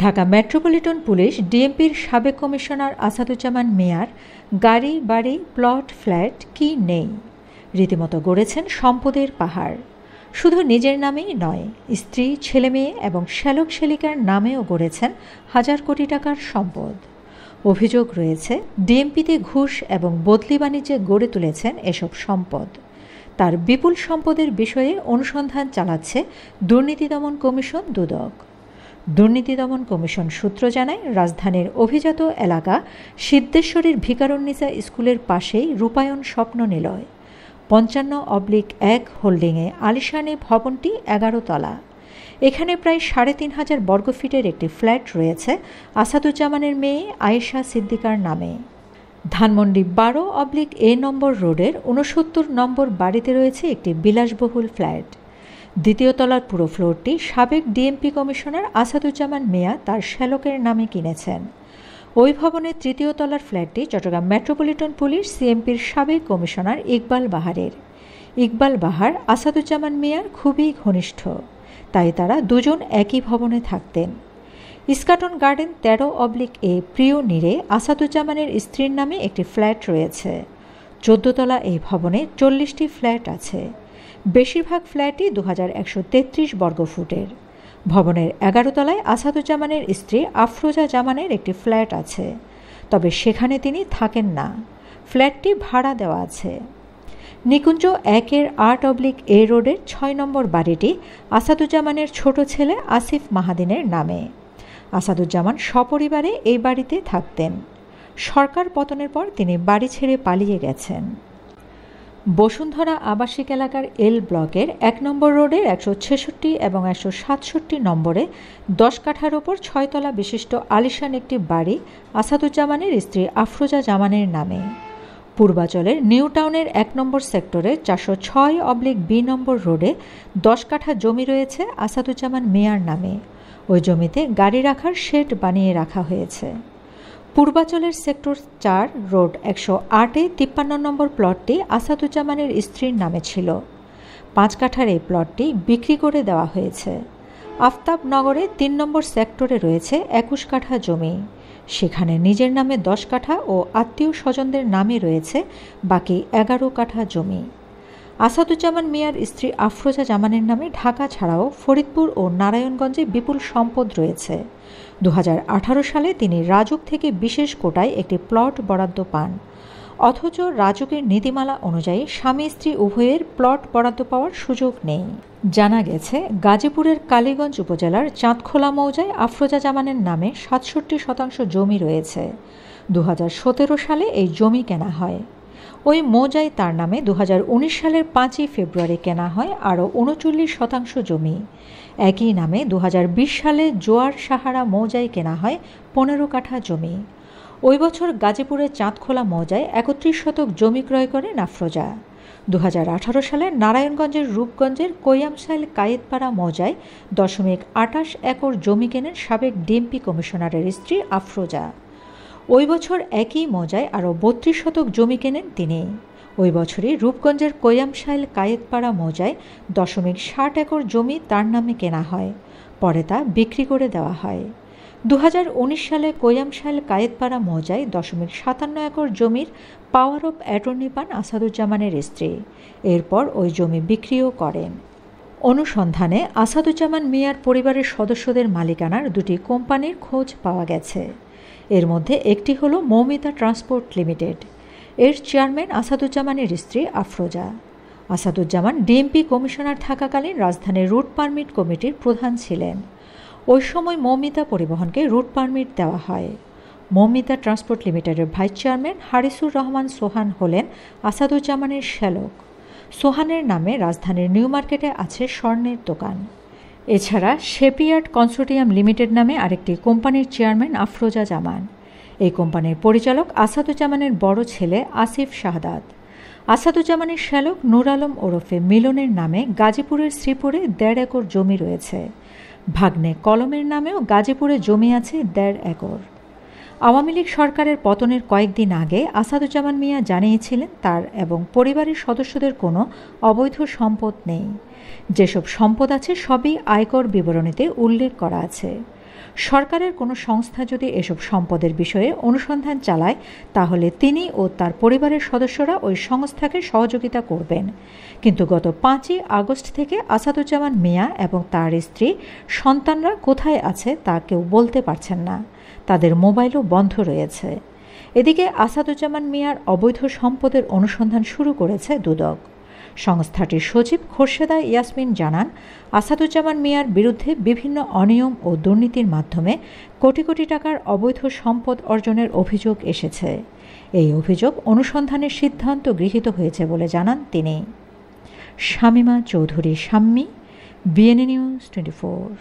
Dhaka metropolitan police ডিএমপির সাবেক commissioner Asaduzzaman মিয়ার গাড়ি বাড়ি প্লট ফ্ল্যাট কি নেই, রীতিমতো গড়েছেন সম্পদের পাহাড়। শুধু নিজের নামেই নয়, স্ত্রী, ছেলেমেয়ে এবং শ্যালক শ্যালিকার নামেও গড়েছেন হাজার কোটি টাকার সম্পদ। অভিযোগ রয়েছে ডিএমপিতে ঘুষ এবং বদলি বাণিজ্যে গড়ে তুলেছেন এসব সম্পদ। তার বিপুল সম্পদের বিষয়ে অনুসন্ধান চালাচ্ছে দুর্নীতি দমন কমিশন দুদক। দুর্নীতি দমন কমিশন সূত্র জানায়, রাজধানীর অভিজাত এলাকা সিদ্ধেশ্বরীর ভিকারুন্নিসা স্কুলের পাশেই রূপায়ণ স্বপ্ন নিলয় 55/1 হোল্ডিংয়ে আলিশানে ভবনটি 11 তলা। এখানে প্রায় 3,500 বর্গফিটের একটি ফ্ল্যাট রয়েছে আসাদুজ্জামানের মেয়ে আয়েশা সিদ্দিকার নামে। ধানমন্ডি 12/A নম্বর রোডের 69 নম্বর বাড়িতে রয়েছে একটি বিলাসবহুল ফ্ল্যাট। দ্বিতীয় তলার পুরো ফ্লোরটি সাবেক ডিএমপি কমিশনার আসাদুজ্জামান মিয়া তার শ্যালকের নামে কিনেছেন। ওই ভবনের তৃতীয় তলার ফ্ল্যাটটি চট্টগ্রাম মেট্রোপলিটন পুলিশ সিএমপির সাবেক কমিশনার ইকবাল বাহারের। ইকবাল বাহার আসাদুজ্জামান মিয়ার খুবই ঘনিষ্ঠ, তাই তারা দুজন একই ভবনে থাকতেন। ইস্কাটন গার্ডেন 13/A প্রিয় নীরে আসাদুজ্জামানের স্ত্রীর নামে একটি ফ্ল্যাট রয়েছে। 14 তলা এই ভবনে 40টি ফ্ল্যাট আছে। বেশিরভাগ ফ্ল্যাটই 2133 বর্গফুটের। ভবনের 11 তলায় আসাদুজ্জামানের স্ত্রী আফরোজা জামানের একটি ফ্ল্যাট আছে, তবে সেখানে তিনি থাকেন না, ফ্ল্যাটটি ভাড়া দেওয়া আছে। নিকুঞ্জ 1-এর 8/A রোডের 6 নম্বর বাড়িটি আসাদুজ্জামানের ছোট ছেলে আসিফ মাহাদিনের নামে। আসাদুজ্জামান সপরিবারে এই বাড়িতে থাকতেন। সরকার পতনের পর তিনি বাড়ি ছেড়ে পালিয়ে গেছেন। বসুন্ধরা আবাসিক এলাকার এল ব্লকের 1 নম্বর রোডের 166 এবং 167 নম্বরে 10 কাঠার ওপর 6 তলা বিশিষ্ট আলিশান একটি বাড়ি আসাদুজ্জামানের স্ত্রী আফরোজা জামানের নামে। পূর্বাচলের নিউ টাউনের 1 নম্বর সেক্টরে 406/B নম্বর রোডে 10 কাঠা জমি রয়েছে আসাদুজ্জামান মিয়ার নামে। ওই জমিতে গাড়ি রাখার শেড বানিয়ে রাখা হয়েছে। পূর্বাচলের সেক্টর 4 রোড 108-এ 53 নম্বর প্লটটি আসাদুজ্জামানের স্ত্রীর নামে ছিল। 5 কাঠার এই প্লটটি বিক্রি করে দেওয়া হয়েছে। আফতাবনগরে 3 নম্বর সেক্টরে রয়েছে 21 কাঠা জমি। সেখানে নিজের নামে 10 কাঠা ও আত্মীয় স্বজনদের নামে রয়েছে বাকি 11 কাঠা জমি। আসাদুজ্জামান মিয়ার স্ত্রী আফরোজা জামানের নামে ঢাকা ছাড়াও ফরিদপুর ও নারায়ণগঞ্জে বিপুল সম্পদ রয়েছে। 2018 সালে তিনি রাজুক থেকে বিশেষ কোটায় একটি প্লট বরাদ্দ পান, অথচ রাজুকের নীতিমালা অনুযায়ী স্বামী স্ত্রী উভয়ের প্লট বরাদ্দ পাওয়ার সুযোগ নেই। জানা গেছে, গাজীপুরের কালীগঞ্জ উপজেলার চাঁদখোলা মৌজায় আফরোজা জামানের নামে 67% জমি রয়েছে। 2017 সালে এই জমি কেনা হয়। ওই মৌজায় তার নামে 2019 সালের 5 ফেব্রুয়ারি কেনা হয় আরও 39% জমি। একই নামে 2020 সালে জোয়ার সাহারা মৌজায় কেনা হয় 15 কাঠা জমি। ওই বছর গাজীপুরের চাঁদখোলা মৌজায় 31 শতক জমি ক্রয় করেন আফরোজা। 2018 সালে নারায়ণগঞ্জের রূপগঞ্জের কৈয়ামসাইল কায়েতপাড়া মৌজায় 0.28 একর জমি কেনেন সাবেক ডিএমপি কমিশনারের স্ত্রী আফরোজা। ওই বছর একই মৌজায় আরও 32 শতক জমি কেনেন তিনি। ওই বছরই রূপগঞ্জের কৈয়ামসাইল কায়েতপাড়া মৌজায় 0.60 একর জমি তার নামে কেনা হয়, পরে তা বিক্রি করে দেওয়া হয়। 2019 সালে কৈয়ামসাইল কায়েতপাড়া মৌজায় 0.57 একর জমির পাওয়ার অফ অ্যাটর্নি পান আসাদুজ্জামানের স্ত্রী। এরপর ওই জমি বিক্রিও করেন। অনুসন্ধানে আসাদুজ্জামান মিয়ার পরিবারের সদস্যদের মালিকানার 2টি কোম্পানির খোঁজ পাওয়া গেছে। এর মধ্যে একটি হল মৌমিতা ট্রান্সপোর্ট লিমিটেড। এর চেয়ারম্যান আসাদুজ্জামানের স্ত্রী আফরোজা। আসাদুজ্জামান ডিএমপি কমিশনার থাকাকালীন রাজধানীর রুট পারমিট কমিটির প্রধান ছিলেন। ওই সময় মৌমিতা পরিবহনকে রুট পারমিট দেওয়া হয়। মৌমিতা ট্রান্সপোর্ট লিমিটেডের ভাইস চেয়ারম্যান হারিসুর রহমান সোহান হলেন আসাদুজ্জামানের শ্যালক। সোহানের নামে রাজধানীর নিউ মার্কেটে আছে স্বর্ণের দোকান। এছাড়া শেপিয়ার্ড কনসোর্টিয়াম লিমিটেড নামে আরেকটি কোম্পানির চেয়ারম্যান আফরোজা জামান। এই কোম্পানির পরিচালক আসাদুজ্জামানের বড় ছেলে আসিফ শাহাদাত। আসাদুজ্জামানের শ্যালক নূর আলম ওরফে মিলনের নামে গাজীপুরের শ্রীপুরে 1.5 একর জমি রয়েছে। ভাগ্নে কলমের নামেও গাজীপুরে জমি আছে 1.5 একর। আওয়ামী লীগ সরকারের পতনের কয়েকদিন আগে আসাদুজ্জামান মিয়া জানিয়েছিলেন তার এবং পরিবারের সদস্যদের কোনো অবৈধ সম্পদ নেই। যেসব সম্পদ আছে সবই আয়কর বিবরণীতে উল্লেখ করা আছে। সরকারের কোনো সংস্থা যদি এসব সম্পদের বিষয়ে অনুসন্ধান চালায় তাহলে তিনি ও তার পরিবারের সদস্যরা ওই সংস্থাকে সহযোগিতা করবেন। কিন্তু গত 5ই আগস্ট থেকে আসাদুজ্জামান মিয়া এবং তার স্ত্রী সন্তানরা কোথায় আছে তা কেউ বলতে পারছেন না। তাদের মোবাইলও বন্ধ রয়েছে। এদিকে আসাদুজ্জামান মিয়ার অবৈধ সম্পদের অনুসন্ধান শুরু করেছে দুদক। সংস্থাটির সচিব খোরশেদা ইয়াসমিন জানান, আসাদুজ্জামান মিয়ার বিরুদ্ধে বিভিন্ন অনিয়ম ও দুর্নীতির মাধ্যমে কোটি কোটি টাকার অবৈধ সম্পদ অর্জনের অভিযোগ এসেছে। এই অভিযোগ অনুসন্ধানের সিদ্ধান্ত গৃহীত হয়েছে বলে জানান তিনি। Shamima Chowdhury Shammi, BNA news 24।